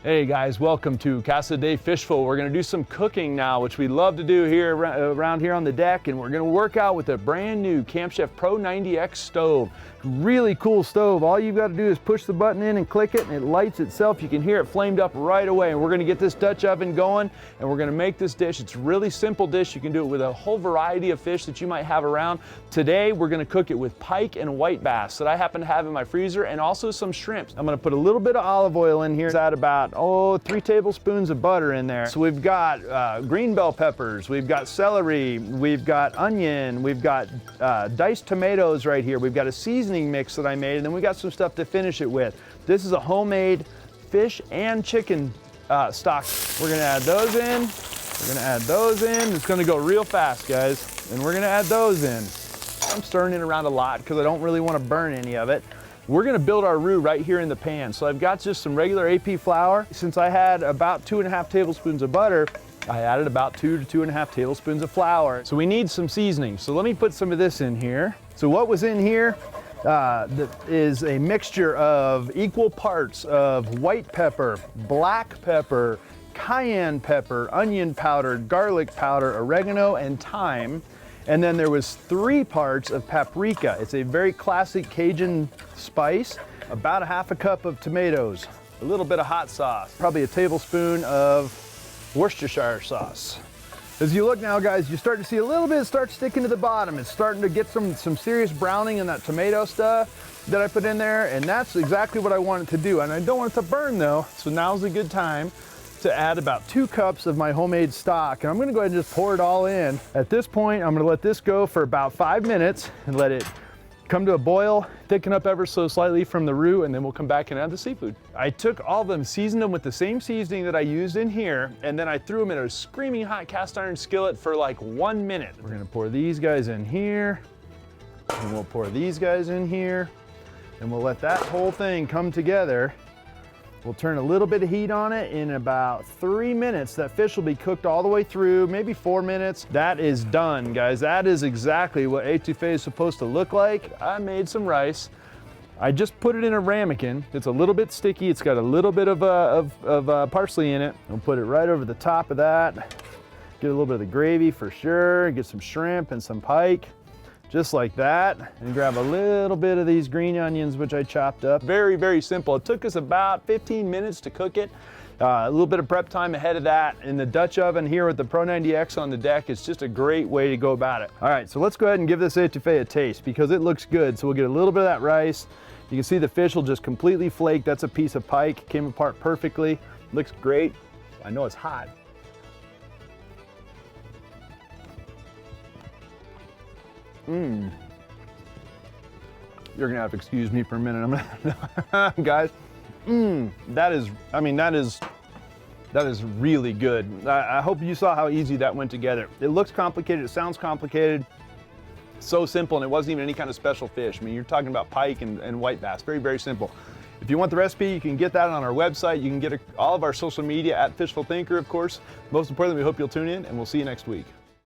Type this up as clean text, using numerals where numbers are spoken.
Hey guys, welcome to Casa de Fishful. We're gonna do some cooking now, which we love to do here around here on the deck, and we're gonna work out with a brand new Camp Chef Pro 90X stove. Really cool stove. All you've got to do is push the button in and click it, and it lights itself. You can hear it flamed up right away, and we're gonna get this Dutch oven going, and we're gonna make this dish. It's a really simple dish. You can do it with a whole variety of fish that you might have around. Today, we're gonna cook it with pike and white bass that I happen to have in my freezer, and also some shrimps. I'm gonna put a little bit of olive oil in here. It's at about 3 tablespoons of butter in there. So we've got green bell peppers, we've got celery, we've got onion, we've got diced tomatoes right here. We've got a seasoning mix that I made, and then we got some stuff to finish it with. This is a homemade fish and chicken stock. We're gonna add those in. We're gonna add those in. It's gonna go real fast, guys. And we're gonna add those in. I'm stirring it around a lot because I don't really want to burn any of it. We're gonna build our roux right here in the pan. So I've got just some regular AP flour. Since I had about 2.5 tablespoons of butter, I added about 2 to 2.5 tablespoons of flour. So we need some seasoning. So let me put some of this in here. So what was in here is a mixture of equal parts of white pepper, black pepper, cayenne pepper, onion powder, garlic powder, oregano, and thyme. And then there was 3 parts of paprika. It's a very classic Cajun spice. About 1/2 cup of tomatoes, a little bit of hot sauce, probably a tablespoon of Worcestershire sauce. As you look now, guys, you start to see a little bit start sticking to the bottom. It's starting to get some serious browning in that tomato stuff that I put in there, and that's exactly what I want it to do. And I don't want it to burn though, so now's a good time to add about 2 cups of my homemade stock. And I'm gonna go ahead and just pour it all in. At this point, I'm gonna let this go for about 5 minutes and let it come to a boil, thicken up ever so slightly from the roux, and then we'll come back and add the seafood. I took all of them, seasoned them with the same seasoning that I used in here, and then I threw them in a screaming hot cast iron skillet for like 1 minute. We're gonna pour these guys in here, and we'll pour these guys in here, and we'll let that whole thing come together. We'll turn a little bit of heat on it. In about 3 minutes, that fish will be cooked all the way through, maybe 4 minutes. That is done, guys. That is exactly what Etoufee is supposed to look like. I made some rice. I just put it in a ramekin. It's a little bit sticky. It's got a little bit of parsley in it. I'll put it right over the top of that. Get a little bit of the gravy for sure. Get some shrimp and some pike. Just like that, and grab a little bit of these green onions, which I chopped up. Very, very simple. It took us about 15 minutes to cook it. A little bit of prep time ahead of that. In the Dutch oven here with the Pro 90X on the deck, it's just a great way to go about it. All right, so let's go ahead and give this Etoufee a taste because it looks good. So we'll get a little bit of that rice. You can see the fish will just completely flake. That's a piece of pike, came apart perfectly. Looks great. I know it's hot. You're gonna have to excuse me for a minute. I'm gonna, guys, that is really good. I hope you saw how easy that went together. It looks complicated, it sounds complicated, so simple, and it wasn't even any kind of special fish. I mean, you're talking about pike and white bass, very, very simple. If you want the recipe, you can get that on our website. You can get all of our social media at Fishful Thinker, of course. Most importantly, we hope you'll tune in, and we'll see you next week.